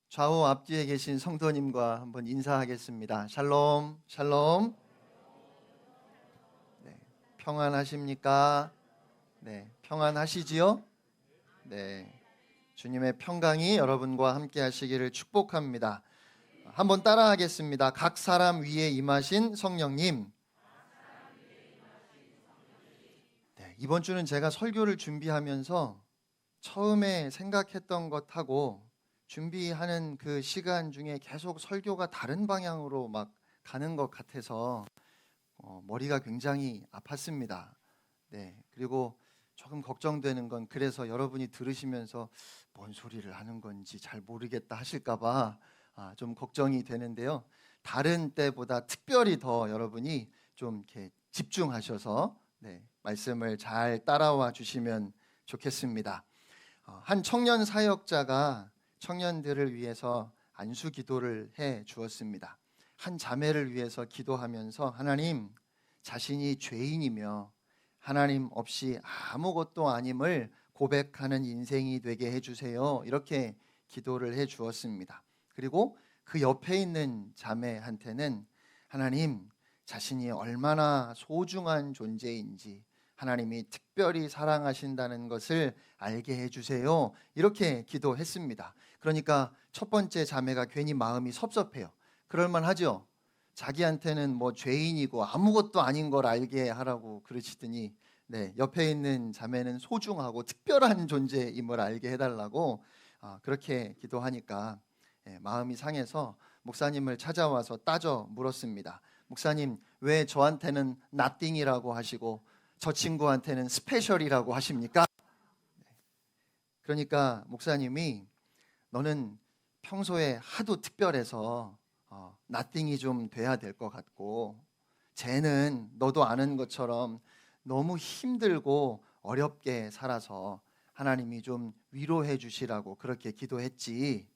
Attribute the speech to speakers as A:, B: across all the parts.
A: 좌우 앞뒤에 계신 성도님과 한번 인사하겠습니다. 샬롬, 샬롬. 네, 평안하십니까? 네, 평안하시지요? 네, 주님의 평강이 여러분과 함께 하시기를 축복합니다. 한번 따라하겠습니다. 각 사람 위에 임하신 성령님. 네, 이번 주는 제가 설교를 준비하면서 처음에 생각했던 것하고 준비하는 그 시간 중에 계속 설교가 다른 방향으로 막 가는 것 같아서 머리가 굉장히 아팠습니다. 네, 그리고 조금 걱정되는 건 그래서 여러분이 들으시면서 뭔 소리를 하는 건지 잘 모르겠다 하실까봐 좀 걱정이 되는데요. 다른 때보다 특별히 더 여러분이 좀 이렇게 집중하셔서 말씀을 잘 따라와 주시면 좋겠습니다. 한 청년 사역자가 청년들을 위해서 안수 기도를 해 주었습니다. 한 자매를 위해서 기도하면서 하나님, 자신이 죄인이며 하나님 없이 아무것도 아님을 고백하는 인생이 되게 해주세요. 이렇게 기도를 해 주었습니다. 그리고 그 옆에 있는 자매한테는 하나님, 자신이 얼마나 소중한 존재인지 하나님이 특별히 사랑하신다는 것을 알게 해주세요. 이렇게 기도했습니다. 그러니까 첫 번째 자매가 괜히 마음이 섭섭해요. 그럴만 하죠. 자기한테는 뭐 죄인이고 아무것도 아닌 걸 알게 하라고 그러시더니 옆에 있는 자매는 소중하고 특별한 존재임을 알게 해달라고 그렇게 기도하니까 마음이 상해서 목사님을 찾아와서 따져 물었습니다. 목사님, 왜 저한테는 nothing이라고 하시고 저 친구한테는 스페셜이라고 하십니까? 그러니까 목사님이 너는 평소에 하도 특별해서 nothing이 좀 돼야 될 것 같고 쟤는 너도 아는 것처럼 너무 힘들고 어렵게 살아서 하나님이 좀 위로해 주시라고 그렇게 기도했지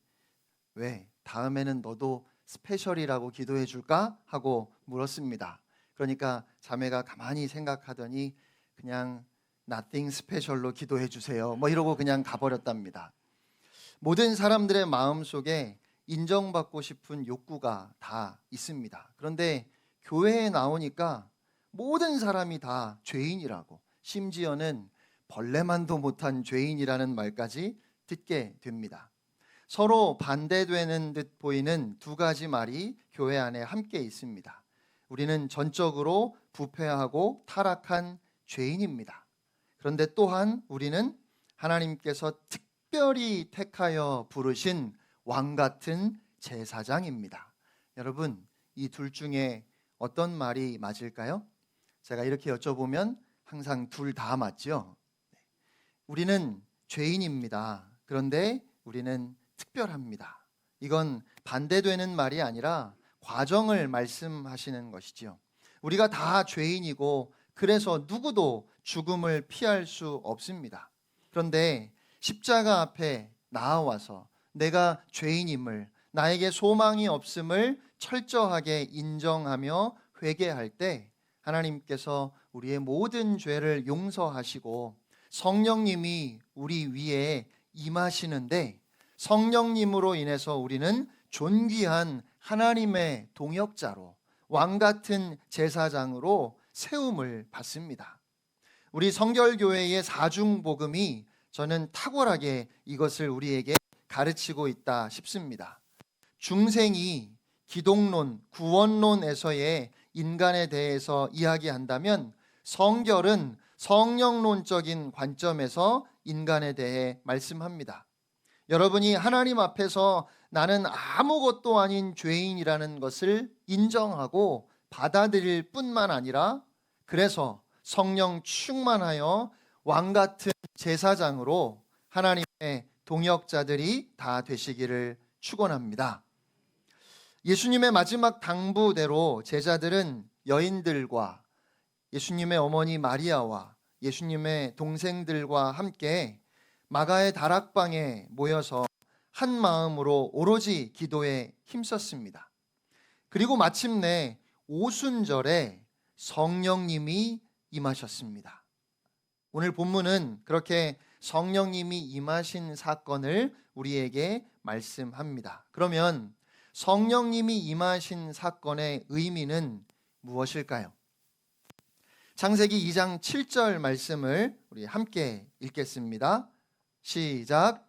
A: 왜 다음에는 너도 스페셜이라고 기도해 줄까? 하고 물었습니다. 그러니까 자매가 가만히 생각하더니 그냥 nothing 스페셜로 기도해 주세요 뭐 이러고 그냥 가버렸답니다. 모든 사람들의 마음속에 인정받고 싶은 욕구가 다 있습니다. 그런데 교회에 나오니까 모든 사람이 다 죄인이라고, 심지어는 벌레만도 못한 죄인이라는 말까지 듣게 됩니다. 서로 반대되는 듯 보이는 두 가지 말이 교회 안에 함께 있습니다. 우리는 전적으로 부패하고 타락한 죄인입니다. 그런데 또한 우리는 하나님께서 특별히 택하여 부르신 왕 같은 제사장입니다. 여러분, 이 둘 중에 어떤 말이 맞을까요? 제가 이렇게 여쭤보면 항상 둘 다 맞죠. 우리는 죄인입니다. 그런데 우리는 특별합니다. 이건 반대되는 말이 아니라 과정을 말씀하시는 것이지요. 우리가 다 죄인이고 그래서 누구도 죽음을 피할 수 없습니다. 그런데 십자가 앞에 나와서 내가 죄인임을, 나에게 소망이 없음을 철저하게 인정하며 회개할 때 하나님께서 우리의 모든 죄를 용서하시고 성령님이 우리 위에 임하시는데 성령님으로 인해서 우리는 존귀한 하나님의 동역자로 왕 같은 제사장으로 세움을 받습니다. 우리 성결교회의 사중복음이 저는 탁월하게 이것을 우리에게 가르치고 있다 싶습니다. 중생이 기독론, 구원론에서의 인간에 대해서 이야기한다면 성결은 성령론적인 관점에서 인간에 대해 말씀합니다. 여러분이 하나님 앞에서 나는 아무것도 아닌 죄인이라는 것을 인정하고 받아들일 뿐만 아니라 그래서 성령 충만하여 왕 같은 제사장으로 하나님의 동역자들이 다 되시기를 축원합니다. 예수님의 마지막 당부대로 제자들은 여인들과 예수님의 어머니 마리아와 예수님의 동생들과 함께 마가의 다락방에 모여서 한 마음으로 오로지 기도에 힘썼습니다. 그리고 마침내 오순절에 성령님이 임하셨습니다. 오늘 본문은 그렇게 성령님이 임하신 사건을 우리에게 말씀합니다. 그러면 성령님이 임하신 사건의 의미는 무엇일까요? 창세기 2장 7절 말씀을 우리 함께 읽겠습니다. 시작.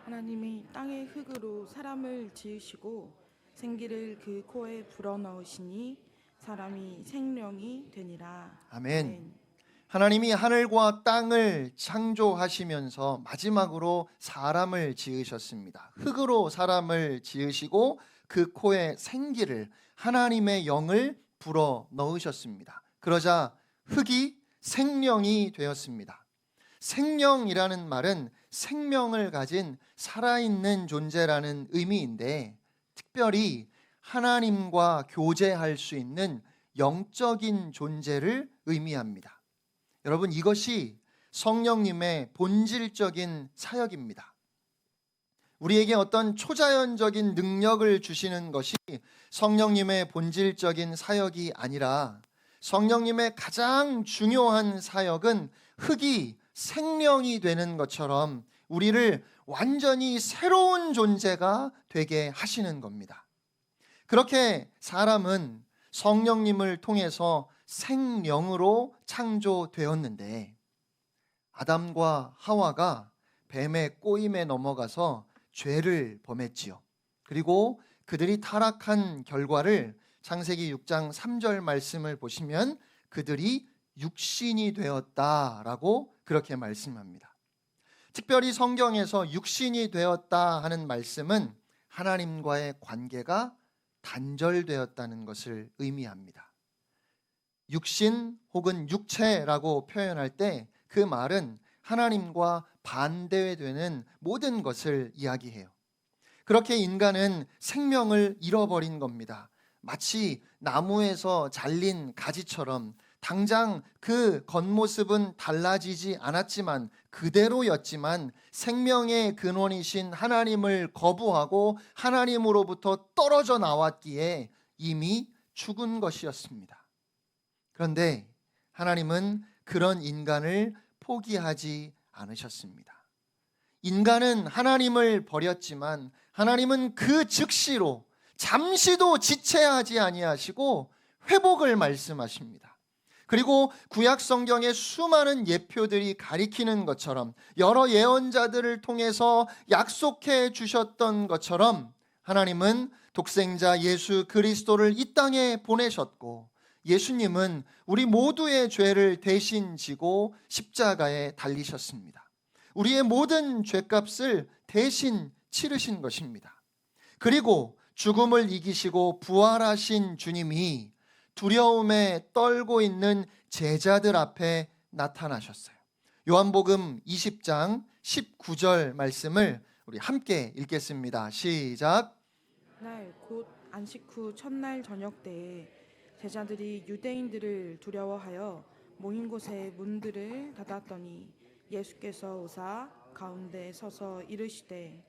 B: 하나님이 땅의 흙으로 사람을 지으시고 생기를 그 코에 불어넣으시니 사람이 생명이 되니라.
A: 아멘. 하나님이 하늘과 땅을 창조하시면서 마지막으로 사람을 지으셨습니다. 흙으로 사람을 지으시고 그 코에 생기를, 하나님의 영을 불어 넣으셨습니다. 그러자 흙이 생명이 되었습니다. 생명이라는 말은 생명을 가진 살아있는 존재라는 의미인데, 특별히 하나님과 교제할 수 있는 영적인 존재를 의미합니다. 여러분, 이것이 성령님의 본질적인 사역입니다. 우리에게 어떤 초자연적인 능력을 주시는 것이 성령님의 본질적인 사역이 아니라, 성령님의 가장 중요한 사역은 흙이 생명이 되는 것처럼 우리를 완전히 새로운 존재가 되게 하시는 겁니다. 그렇게 사람은 성령님을 통해서 생명으로 창조되었는데, 아담과 하와가 뱀의 꼬임에 넘어가서 죄를 범했지요. 그리고 그들이 타락한 결과를 창세기 6장 3절 말씀을 보시면 그들이 육신이 되었다라고 그렇게 말씀합니다. 특별히 성경에서 육신이 되었다 하는 말씀은 하나님과의 관계가 단절되었다는 것을 의미합니다. 육신 혹은 육체라고 표현할 때 그 말은 하나님과 반대되는 모든 것을 이야기해요. 그렇게 인간은 생명을 잃어버린 겁니다. 마치 나무에서 잘린 가지처럼 당장 그 겉모습은 달라지지 않았지만, 그대로였지만 생명의 근원이신 하나님을 거부하고 하나님으로부터 떨어져 나왔기에 이미 죽은 것이었습니다. 그런데 하나님은 그런 인간을 포기하지 않으셨습니다. 인간은 하나님을 버렸지만 하나님은 그 즉시로 잠시도 지체하지 아니하시고 회복을 말씀하십니다. 그리고 구약 성경의 수많은 예표들이 가리키는 것처럼, 여러 예언자들을 통해서 약속해 주셨던 것처럼, 하나님은 독생자 예수 그리스도를 이 땅에 보내셨고, 예수님은 우리 모두의 죄를 대신 지고 십자가에 달리셨습니다. 우리의 모든 죄값을 대신 치르신 것입니다. 그리고 죽음을 이기시고 부활하신 주님이 두려움에 떨고 있는 제자들 앞에 나타나셨어요. 요한복음 20장 19절 말씀을 우리 함께 읽겠습니다. 시작.
B: 날 곧 안식 후 첫날 저녁 때에 제자들이 유대인들을 두려워하여 모인 곳에 문들을 닫았더니 예수께서 오사 가운데 서서 이르시되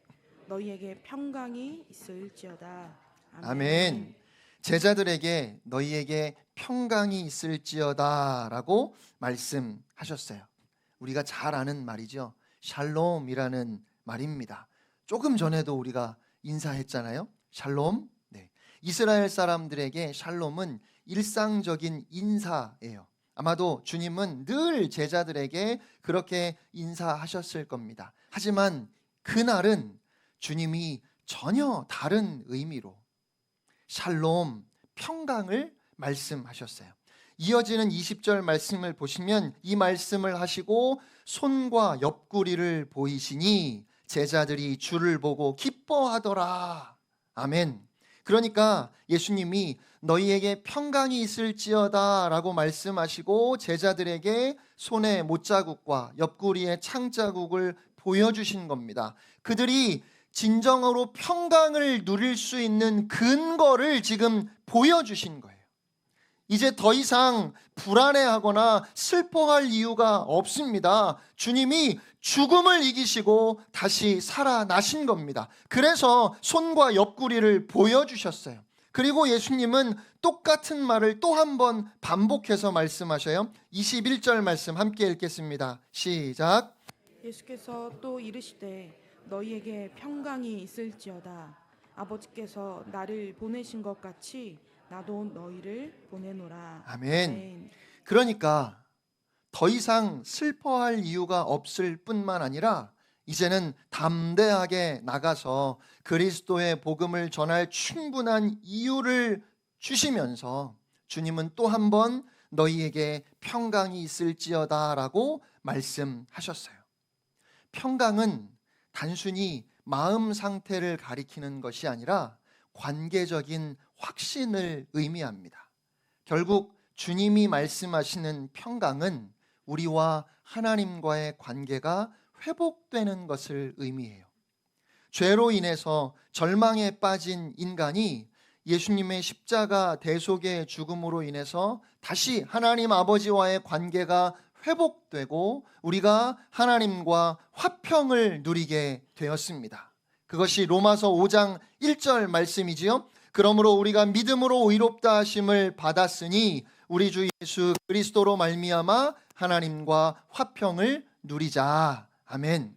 B: 너희에게 평강이 있을지어다.
A: 아멘. 제자들에게 너희에게 평강이 있을지어다 라고 말씀하셨어요. 우리가 잘 아는 말이죠. 샬롬이라는 말입니다. 조금 전에도 우리가 인사했잖아요. 샬롬. 네. 이스라엘 사람들에게 샬롬은 일상적인 인사예요. 아마도 주님은 늘 제자들에게 그렇게 인사하셨을 겁니다. 하지만 그날은 주님이 전혀 다른 의미로 샬롬, 평강을 말씀하셨어요. 이어지는 20절 말씀을 보시면 이 말씀을 하시고 손과 옆구리를 보이시니 제자들이 주를 보고 기뻐하더라. 아멘. 그러니까 예수님이 너희에게 평강이 있을지어다 라고 말씀하시고 제자들에게 손에 못자국과 옆구리에 창자국을 보여주신 겁니다. 그들이 진정으로 평강을 누릴 수 있는 근거를 지금 보여주신 거예요. 이제 더 이상 불안해하거나 슬퍼할 이유가 없습니다. 주님이 죽음을 이기시고 다시 살아나신 겁니다. 그래서 손과 옆구리를 보여주셨어요. 그리고 예수님은 똑같은 말을 또 한 번 반복해서 말씀하셔요. 21절 말씀 함께 읽겠습니다. 시작.
B: 예수께서 또 이르시되 너희에게 평강이 있을지어다. 아버지께서 나를 보내신 것 같이 나도 너희를 보내노라.
A: 아멘. 그러니까 더 이상 슬퍼할 이유가 없을 뿐만 아니라 이제는 담대하게 나가서 그리스도의 복음을 전할 충분한 이유를 주시면서 주님은 또 한 번 너희에게 평강이 있을지어다라고 말씀하셨어요. 평강은 단순히 마음 상태를 가리키는 것이 아니라 관계적인 확신을 의미합니다. 결국 주님이 말씀하시는 평강은 우리와 하나님과의 관계가 회복되는 것을 의미해요. 죄로 인해서 절망에 빠진 인간이 예수님의 십자가 대속의 죽음으로 인해서 다시 하나님 아버지와의 관계가 회복되고 우리가 하나님과 화평을 누리게 되었습니다. 그것이 로마서 5장 1절 말씀이지요. 그러므로 우리가 믿음으로 의롭다 하심을 받았으니 우리 주 예수 그리스도로 말미암아 하나님과 화평을 누리자. 아멘.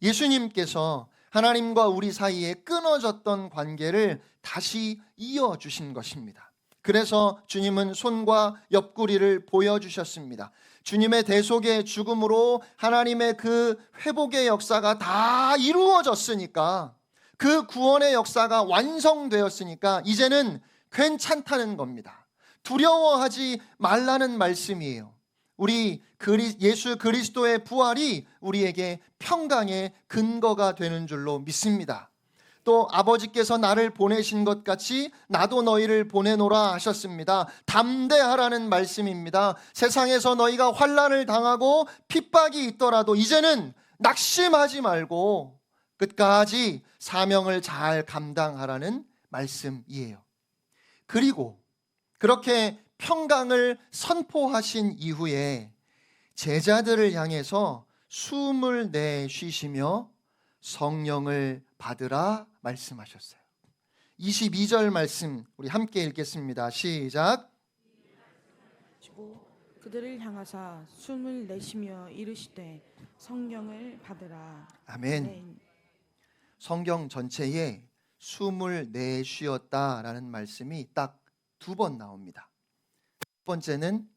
A: 예수님께서 하나님과 우리 사이에 끊어졌던 관계를 다시 이어주신 것입니다. 그래서 주님은 손과 옆구리를 보여주셨습니다. 주님의 대속의 죽음으로 하나님의 그 회복의 역사가 다 이루어졌으니까, 그 구원의 역사가 완성되었으니까 이제는 괜찮다는 겁니다. 두려워하지 말라는 말씀이에요. 우리 예수 그리스도의 부활이 우리에게 평강의 근거가 되는 줄로 믿습니다. 또 아버지께서 나를 보내신 것 같이 나도 너희를 보내노라 하셨습니다. 담대하라는 말씀입니다. 세상에서 너희가 환난을 당하고 핍박이 있더라도 이제는 낙심하지 말고 끝까지 사명을 잘 감당하라는 말씀이에요. 그리고 그렇게 평강을 선포하신 이후에 제자들을 향해서 숨을 내쉬시며 성령을 받으라 말씀하셨어요. 22절 말씀 우리 함께 읽겠습니다. 시작.
B: 그들을 향하사 숨을 내쉬며 이르시되 성령을 받으라.
A: 아멘. 성경 전체에 숨을 내쉬었다라는 말씀이 딱 두 번 나옵니다. 첫 번째는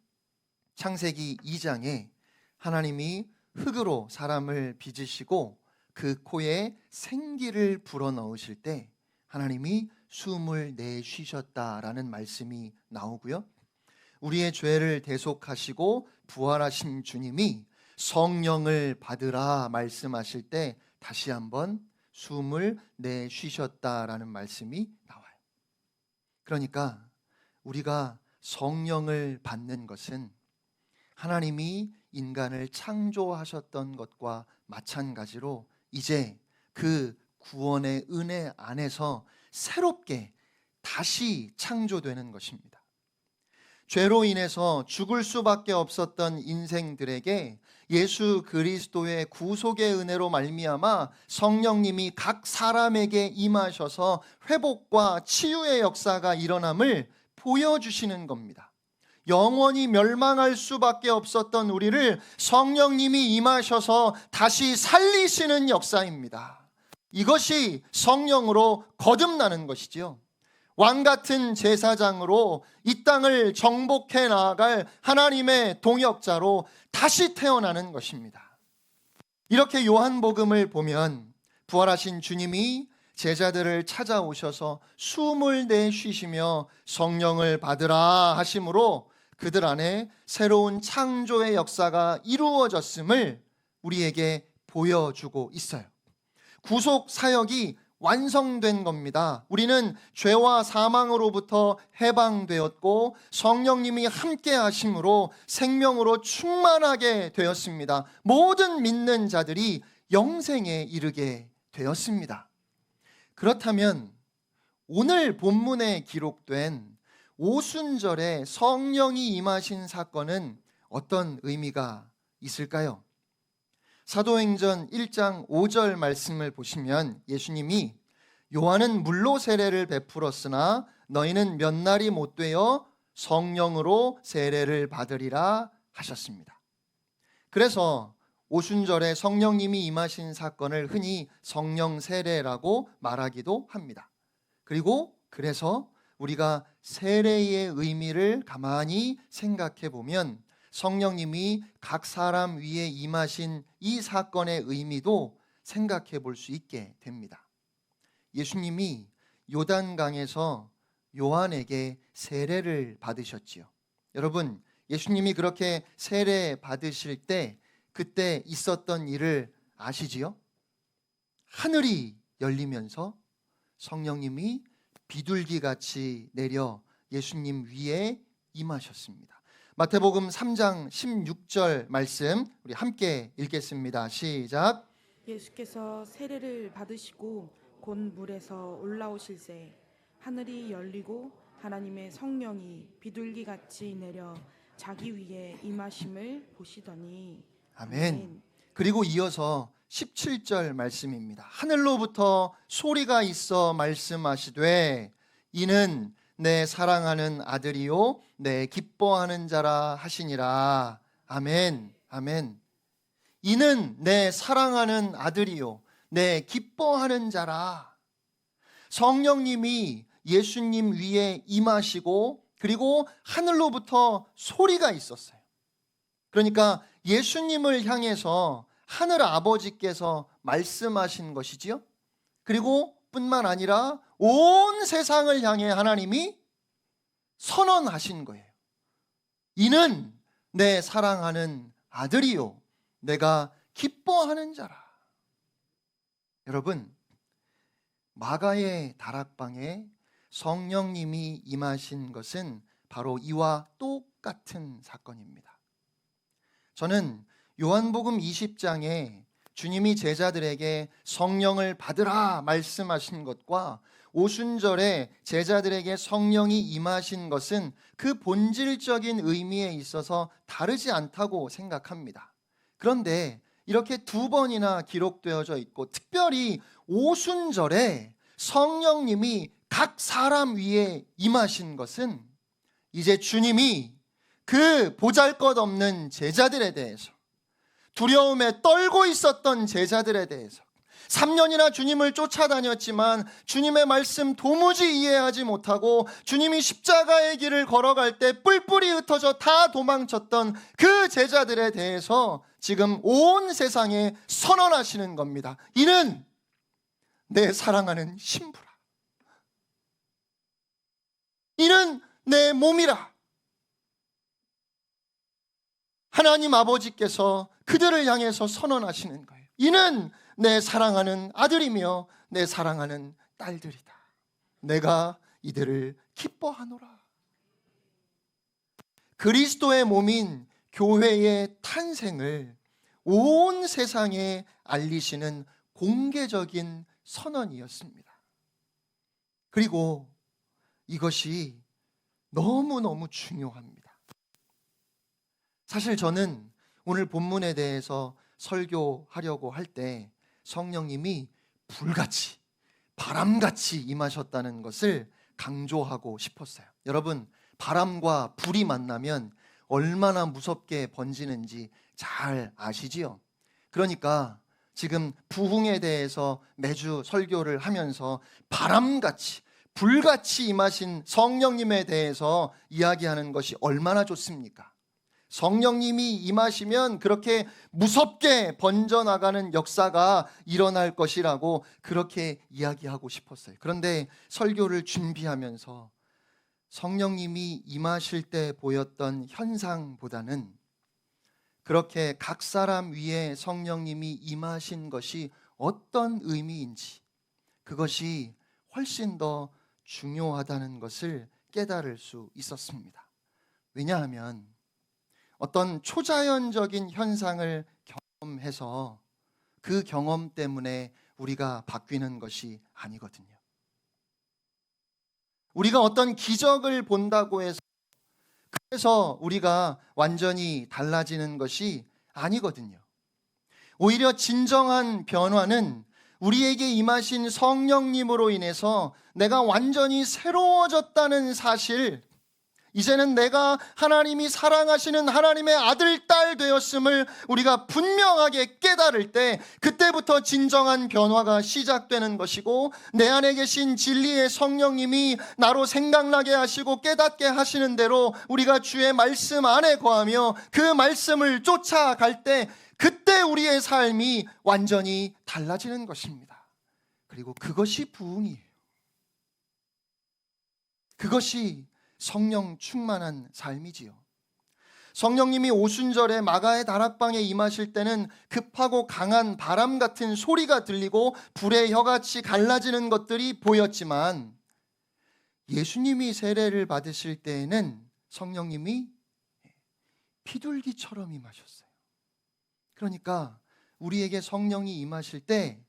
A: 창세기 2장에 하나님이 흙으로 사람을 빚으시고 그 코에 생기를 불어넣으실 때 하나님이 숨을 내쉬셨다라는 말씀이 나오고요. 우리의 죄를 대속하시고 부활하신 주님이 성령을 받으라 말씀하실 때 다시 한번 숨을 내쉬셨다라는 말씀이 나와요. 그러니까 우리가 성령을 받는 것은 하나님이 인간을 창조하셨던 것과 마찬가지로 이제 그 구원의 은혜 안에서 새롭게 다시 창조되는 것입니다. 죄로 인해서 죽을 수밖에 없었던 인생들에게 예수 그리스도의 구속의 은혜로 말미암아 성령님이 각 사람에게 임하셔서 회복과 치유의 역사가 일어남을 보여주시는 겁니다. 영원히 멸망할 수밖에 없었던 우리를 성령님이 임하셔서 다시 살리시는 역사입니다. 이것이 성령으로 거듭나는 것이지요. 왕같은 제사장으로 이 땅을 정복해 나아갈 하나님의 동역자로 다시 태어나는 것입니다. 이렇게 요한복음을 보면 부활하신 주님이 제자들을 찾아오셔서 숨을 내쉬시며 성령을 받으라 하심으로 그들 안에 새로운 창조의 역사가 이루어졌음을 우리에게 보여주고 있어요. 구속 사역이 완성된 겁니다. 우리는 죄와 사망으로부터 해방되었고 성령님이 함께 하심으로 생명으로 충만하게 되었습니다. 모든 믿는 자들이 영생에 이르게 되었습니다. 그렇다면 오늘 본문에 기록된 오순절에 성령이 임하신 사건은 어떤 의미가 있을까요? 사도행전 1장 5절 말씀을 보시면 예수님이 요한은 물로 세례를 베풀었으나 너희는 몇 날이 못 되어 성령으로 세례를 받으리라 하셨습니다. 그래서 오순절에 성령님이 임하신 사건을 흔히 성령 세례라고 말하기도 합니다. 그리고 그래서 우리가 세례의 의미를 가만히 생각해 보면 성령님이 각 사람 위에 임하신 이 사건의 의미도 생각해 볼 수 있게 됩니다. 예수님이 요단강에서 요한에게 세례를 받으셨지요. 여러분, 예수님이 그렇게 세례 받으실 때 그때 있었던 일을 아시지요? 하늘이 열리면서 성령님이 비둘기같이 내려 예수님 위에 임하셨습니다. 마태복음 3장 16절 말씀 우리 함께 읽겠습니다. 시작.
B: 예수께서 세례를 받으시고 곧 물에서 올라오실새 하늘이 열리고 하나님의 성령이 비둘기같이 내려 자기 위에 임하심을 보시더니.
A: 아멘. 그리고 이어서 17절 말씀입니다. 하늘로부터 소리가 있어 말씀하시되 이는 내 사랑하는 아들이요 내 기뻐하는 자라 하시니라. 아멘. 아멘. 이는 내 사랑하는 아들이요 내 기뻐하는 자라. 성령님이 예수님 위에 임하시고 그리고 하늘로부터 소리가 있었어요. 그러니까 예수님을 향해서 하늘 아버지께서 말씀하신 것이지요. 그리고 뿐만 아니라 온 세상을 향해 하나님이 선언하신 거예요. 이는 내 사랑하는 아들이요 내가 기뻐하는 자라. 여러분, 마가의 다락방에 성령님이 임하신 것은 바로 이와 똑같은 사건입니다. 저는 요한복음 20장에 주님이 제자들에게 성령을 받으라 말씀하신 것과 오순절에 제자들에게 성령이 임하신 것은 그 본질적인 의미에 있어서 다르지 않다고 생각합니다. 그런데 이렇게 두 번이나 기록되어져 있고 특별히 오순절에 성령님이 각 사람 위에 임하신 것은 이제 주님이 그 보잘것없는 제자들에 대해서 두려움에 떨고 있었던 제자들에 대해서 3년이나 주님을 쫓아다녔지만 주님의 말씀 도무지 이해하지 못하고 주님이 십자가의 길을 걸어갈 때 뿔뿔이 흩어져 다 도망쳤던 그 제자들에 대해서 지금 온 세상에 선언하시는 겁니다. 이는 내 사랑하는 신부라. 이는 내 몸이라. 하나님 아버지께서 그들을 향해서 선언하시는 거예요. 이는 내 사랑하는 아들이며 내 사랑하는 딸들이다. 내가 이들을 기뻐하노라. 그리스도의 몸인 교회의 탄생을 온 세상에 알리시는 공개적인 선언이었습니다. 그리고 이것이 너무너무 중요합니다. 사실 저는 오늘 본문에 대해서 설교하려고 할 때 성령님이 불같이 바람같이 임하셨다는 것을 강조하고 싶었어요. 여러분, 바람과 불이 만나면 얼마나 무섭게 번지는지 잘 아시지요? 그러니까 지금 부흥에 대해서 매주 설교를 하면서 바람같이 불같이 임하신 성령님에 대해서 이야기하는 것이 얼마나 좋습니까? 성령님이 임하시면 그렇게 무섭게 번져나가는 역사가 일어날 것이라고 그렇게 이야기하고 싶었어요. 그런데 설교를 준비하면서 성령님이 임하실 때 보였던 현상보다는 그렇게 각 사람 위에 성령님이 임하신 것이 어떤 의미인지 그것이 훨씬 더 중요하다는 것을 깨달을 수 있었습니다. 왜냐하면 어떤 초자연적인 현상을 경험해서 그 경험 때문에 우리가 바뀌는 것이 아니거든요. 우리가 어떤 기적을 본다고 해서 그래서 우리가 완전히 달라지는 것이 아니거든요. 오히려 진정한 변화는 우리에게 임하신 성령님으로 인해서 내가 완전히 새로워졌다는 사실, 이제는 내가 하나님이 사랑하시는 하나님의 아들, 딸 되었음을 우리가 분명하게 깨달을 때 그때부터 진정한 변화가 시작되는 것이고, 내 안에 계신 진리의 성령님이 나로 생각나게 하시고 깨닫게 하시는 대로 우리가 주의 말씀 안에 거하며 그 말씀을 쫓아갈 때 그때 우리의 삶이 완전히 달라지는 것입니다. 그리고 그것이 부흥이에요. 그것이 성령 충만한 삶이지요. 성령님이 오순절에 마가의 다락방에 임하실 때는 급하고 강한 바람 같은 소리가 들리고 불의 혀같이 갈라지는 것들이 보였지만, 예수님이 세례를 받으실 때에는 성령님이 비둘기처럼 임하셨어요. 그러니까 우리에게 성령이 임하실 때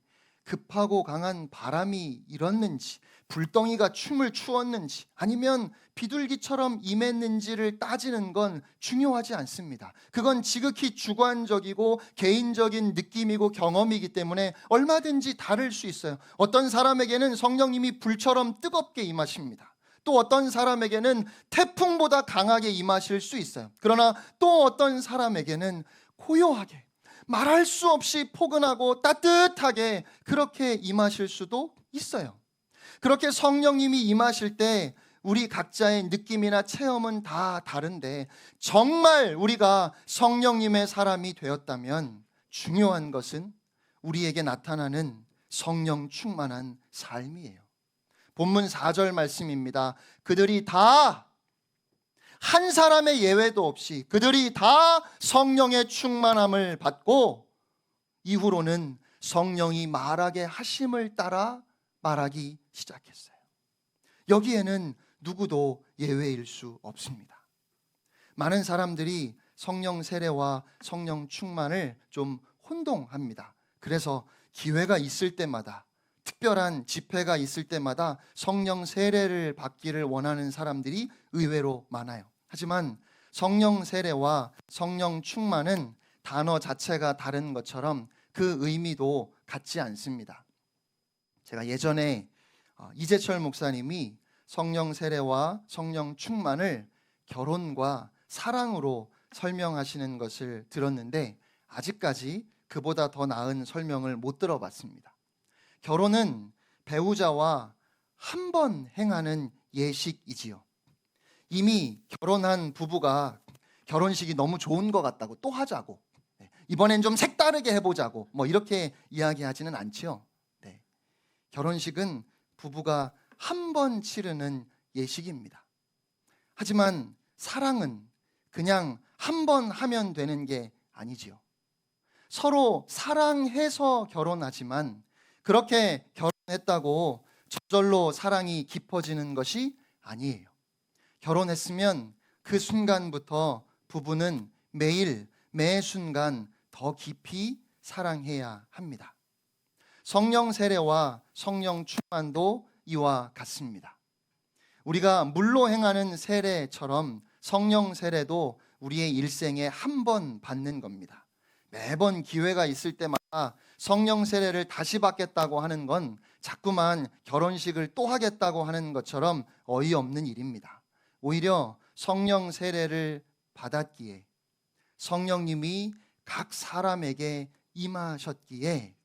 A: 급하고 강한 바람이 일었는지, 불덩이가 춤을 추었는지, 아니면 비둘기처럼 임했는지를 따지는 건 중요하지 않습니다. 그건 지극히 주관적이고 개인적인 느낌이고 경험이기 때문에 얼마든지 다를 수 있어요. 어떤 사람에게는 성령님이 불처럼 뜨겁게 임하십니다. 또 어떤 사람에게는 태풍보다 강하게 임하실 수 있어요. 그러나 또 어떤 사람에게는 고요하게, 말할 수 없이 포근하고 따뜻하게 그렇게 임하실 수도 있어요. 그렇게 성령님이 임하실 때 우리 각자의 느낌이나 체험은 다 다른데, 정말 우리가 성령님의 사람이 되었다면 중요한 것은 우리에게 나타나는 성령 충만한 삶이에요. 본문 4절 말씀입니다. 그들이 다, 한 사람의 예외도 없이 그들이 다 성령의 충만함을 받고 이후로는 성령이 말하게 하심을 따라 말하기 시작했어요. 여기에는 누구도 예외일 수 없습니다. 많은 사람들이 성령 세례와 성령 충만을 좀 혼동합니다. 그래서 기회가 있을 때마다, 특별한 집회가 있을 때마다 성령 세례를 받기를 원하는 사람들이 의외로 많아요. 하지만 성령 세례와 성령 충만은 단어 자체가 다른 것처럼 그 의미도 같지 않습니다. 제가 예전에 이재철 목사님이 성령 세례와 성령 충만을 결혼과 사랑으로 설명하시는 것을 들었는데, 아직까지 그보다 더 나은 설명을 못 들어봤습니다. 결혼은 배우자와 한 번 행하는 예식이지요. 이미 결혼한 부부가 결혼식이 너무 좋은 것 같다고 또 하자고, 이번엔 좀 색다르게 해보자고 이렇게 이야기하지는 않지요. 결혼식은 부부가 한 번 치르는 예식입니다. 하지만 사랑은 그냥 한 번 하면 되는 게 아니지요. 서로 사랑해서 결혼하지만 그렇게 결혼했다고 저절로 사랑이 깊어지는 것이 아니에요. 결혼했으면 그 순간부터 부부는 매일 매 순간 더 깊이 사랑해야 합니다. 성령 세례와 성령 충만도 이와 같습니다. 우리가 물로 행하는 세례처럼 성령 세례도 우리의 일생에 한 번 받는 겁니다. 매번 기회가 있을 때마다 성령 세례를 다시 받겠다고 하는 건 자꾸만 결혼식을 또 하겠다고 하는 것처럼 어이없는 일입니다. 오히려 성령 세례를 받았기에, 성령님이 각 사람에게 임하셨기에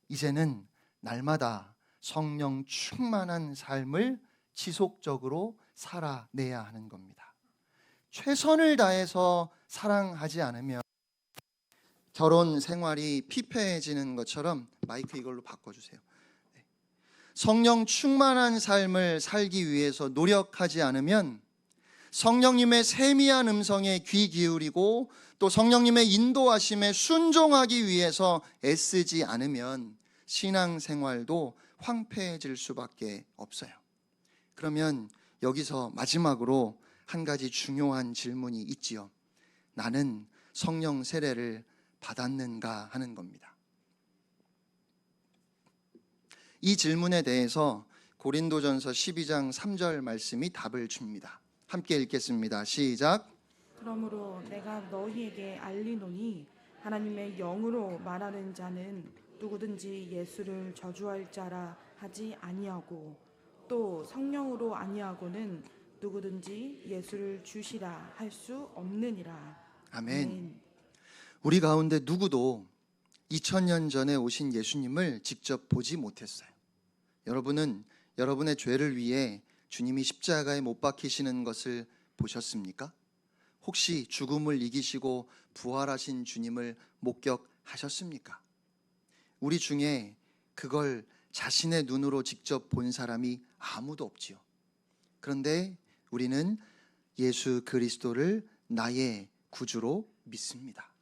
A: 이제는 날마다 성령 충만한 삶을 지속적으로 살아내야 하는 겁니다. 최선을 다해서 사랑하지 않으면 결혼 생활이 피폐해지는 것처럼, 마이크 이걸로 바꿔주세요. 성령 충만한 삶을 살기 위해서 노력하지 않으면, 성령님의 세미한 음성에 귀 기울이고 또 성령님의 인도하심에 순종하기 위해서 애쓰지 않으면 신앙생활도 황폐해질 수밖에 없어요. 그러면 여기서 마지막으로 한 가지 중요한 질문이 있지요. 나는 성령 세례를 받았는가 하는 겁니다. 이 질문에 대해서 고린도전서 12장 3절 말씀이 답을 줍니다. 함께 읽겠습니다. 시작.
B: 그러므로 내가 너희에게 알리노니 하나님의 영으로 말하는 자는 누구든지 예수를 저주할 자라 하지 아니하고, 또 성령으로 아니하고는 누구든지 예수를 주시라 할 수 없느니라.
A: 아멘. 우리 가운데 누구도 2000년 전에 오신 예수님을 직접 보지 못했어요. 여러분은 여러분의 죄를 위해 주님이 십자가에 못 박히시는 것을 보셨습니까? 혹시 죽음을 이기시고 부활하신 주님을 목격하셨습니까? 우리 중에 그걸 자신의 눈으로 직접 본 사람이 아무도 없지요. 그런데 우리는 예수 그리스도를 나의 구주로 믿습니다.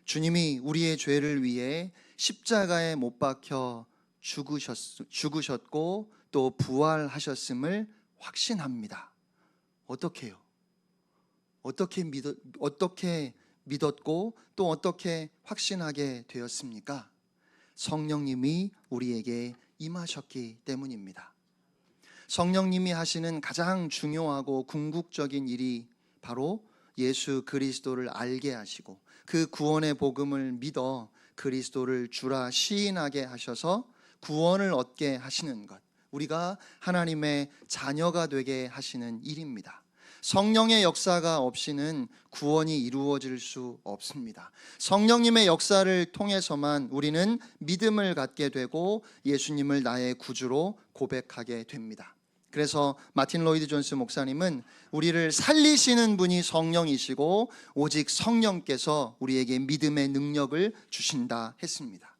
A: 주님이 우리의 죄를 위해 십자가에 못 박혀 죽으셨고 또 부활하셨음을 확신합니다. 어떻게요? 어떻게 믿었고 또 어떻게 확신하게 되었습니까? 성령님이 우리에게 임하셨기 때문입니다. 성령님이 하시는 가장 중요하고 궁극적인 일이 바로 예수 그리스도를 알게 하시고 그 구원의 복음을 믿어 그리스도를 주라 시인하게 하셔서 구원을 얻게 하시는 것, 우리가 하나님의 자녀가 되게 하시는 일입니다. 성령의 역사가 없이는 구원이 이루어질 수 없습니다. 성령님의 역사를 통해서만 우리는 믿음을 갖게 되고 예수님을 나의 구주로 고백하게 됩니다. 그래서 마틴 로이드 존스 목사님은 우리를 살리시는 분이 성령이시고 오직 성령께서 우리에게 믿음의 능력을 주신다 했습니다.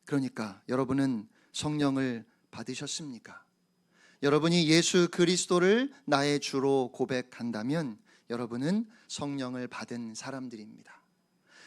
A: 그러니까 여러분은 성령을 받으셨습니까? 여러분이 예수 그리스도를 나의 주로 고백한다면 여러분은 성령을 받은 사람들입니다.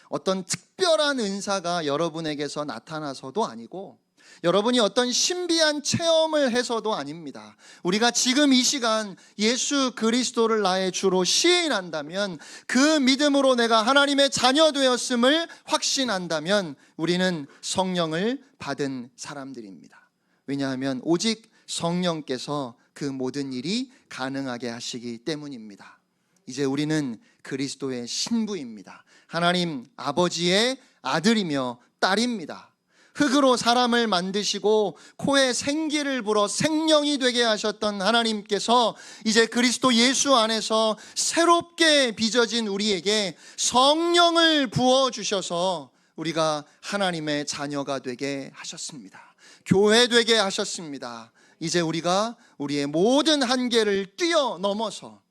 A: 어떤 특별한 은사가 여러분에게서 나타나서도 아니고 여러분이 어떤 신비한 체험을 해서도 아닙니다. 우리가 지금 이 시간 예수 그리스도를 나의 주로 시인한다면, 그 믿음으로 내가 하나님의 자녀 되었음을 확신한다면 우리는 성령을 받은 사람들입니다. 왜냐하면 오직 성령께서 그 모든 일이 가능하게 하시기 때문입니다. 이제 우리는 그리스도의 신부입니다. 하나님 아버지의 아들이며 딸입니다. 흙으로 사람을 만드시고 코에 생기를 불어 생명이 되게 하셨던 하나님께서 이제 그리스도 예수 안에서 새롭게 빚어진 우리에게 성령을 부어주셔서 우리가 하나님의 자녀가 되게 하셨습니다. 교회 되게 하셨습니다. 이제 우리가 우리의 모든 한계를 뛰어넘어서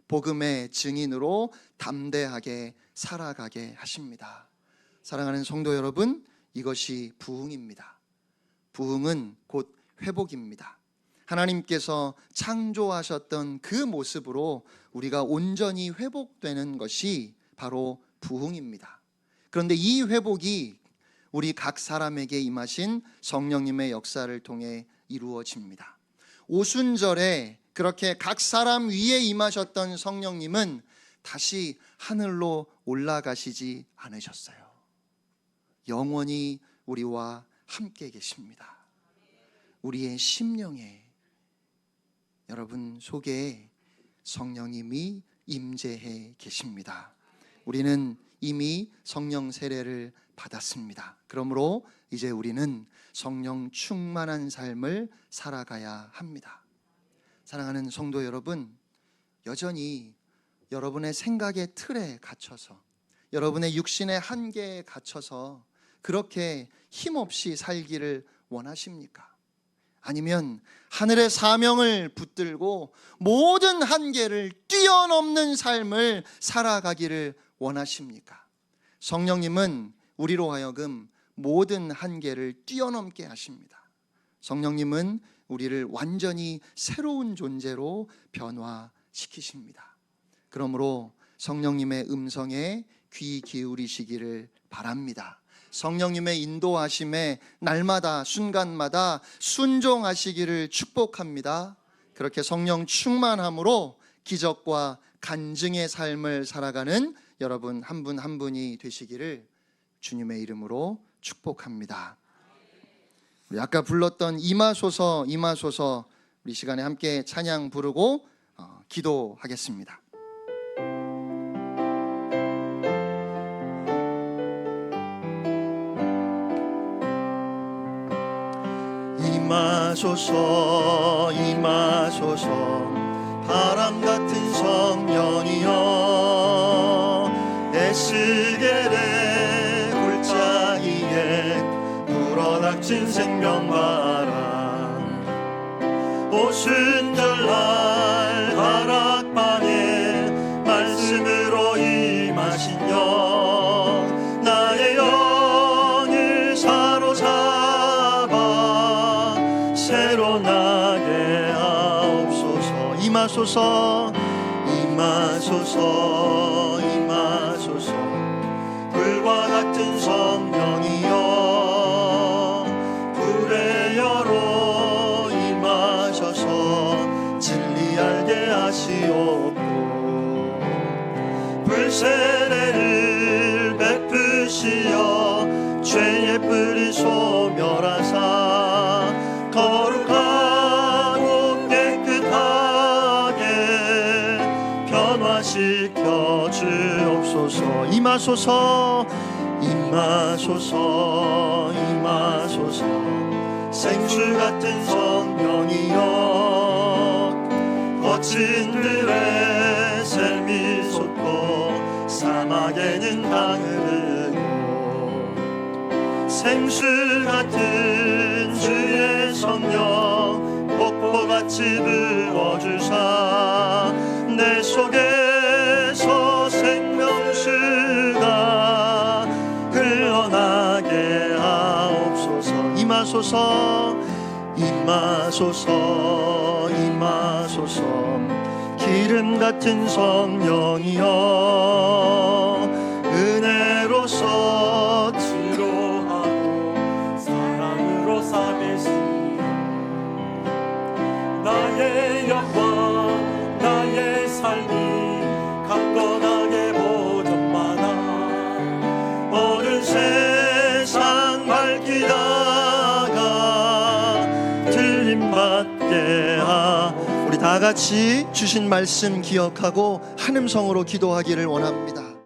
A: 복음의 증인으로 담대하게 살아가게 하십니다. 사랑하는 성도 여러분, 이것이 부흥입니다. 부흥은 곧 회복입니다. 하나님께서 창조하셨던 그 모습으로 우리가 온전히 회복되는 것이 바로 부흥입니다. 그런데 이 회복이 우리 각 사람에게 임하신 성령님의 역사를 통해 이루어집니다. 오순절에 그렇게 각 사람 위에 임하셨던 성령님은 다시 하늘로 올라가시지 않으셨어요. 영원히 우리와 함께 계십니다. 우리의 심령에, 여러분 속에 성령님이 임재해 계십니다. 우리는 이미 성령 세례를 받았습니다. 그러므로 이제 우리는 성령 충만한 삶을 살아가야 합니다. 사랑하는 성도 여러분, 여전히 여러분의 생각의 틀에 갇혀서, 여러분의 육신의 한계에 갇혀서 그렇게 힘없이 살기를 원하십니까? 아니면 하늘의 사명을 붙들고 모든 한계를 뛰어넘는 삶을 살아가기를 원하십니까? 성령님은 우리로 하여금 모든 한계를 뛰어넘게 하십니다. 성령님은 우리를 완전히 새로운 존재로 변화시키십니다. 그러므로 성령님의 음성에 귀 기울이시기를 바랍니다. 성령님의 인도하심에 날마다 순간마다 순종하시기를 축복합니다. 그렇게 성령 충만함으로 기적과 간증의 삶을 살아가는 여러분 한 분 한 분이 되시기를 주님의 이름으로 축복합니다. 우리 아까 불렀던 임하소서 임하소서, 우리 시간에 함께 찬양 부르고 기도하겠습니다. 임하소서 임하소서, 바람 같은 성령이여 에스겔의 골짜기에 불어닥친 생명바람 오순절날 다락방에 말씀으로 임하신 영 나의 영을 사로잡아 새로 나게 하옵소서. 임하소서 임하소서 임하소서. 불과 같은 성령이여 불의 여로 임하셔서 진리 알게 하시옵고 불세례를 베푸시어 죄의 뿌리 소멸하사 거룩하고 깨끗하게 변화시켜 주옵소서. 임하소서 임하소서 임하소서. 생수 같은 성령이여 거친 들의 샘이 솟고 사막에는 강을 흐르고 생수 같은 주의 성령 폭포같이 부어주사 내 속에서 생명수가 흘러나게 하옵소서. 임하소서 임하소서 임하소서. 기름 같은 성령이여 은혜로서
C: 지로하고 사랑으로 삼으시오. 나의 영광 나의 삶이 강건하게 보존마나
A: 어두운 세상 밝히다가 들림받게 하. 우리 다 같이 주신 말씀 기억하고 한 음성으로 기도하기를 원합니다.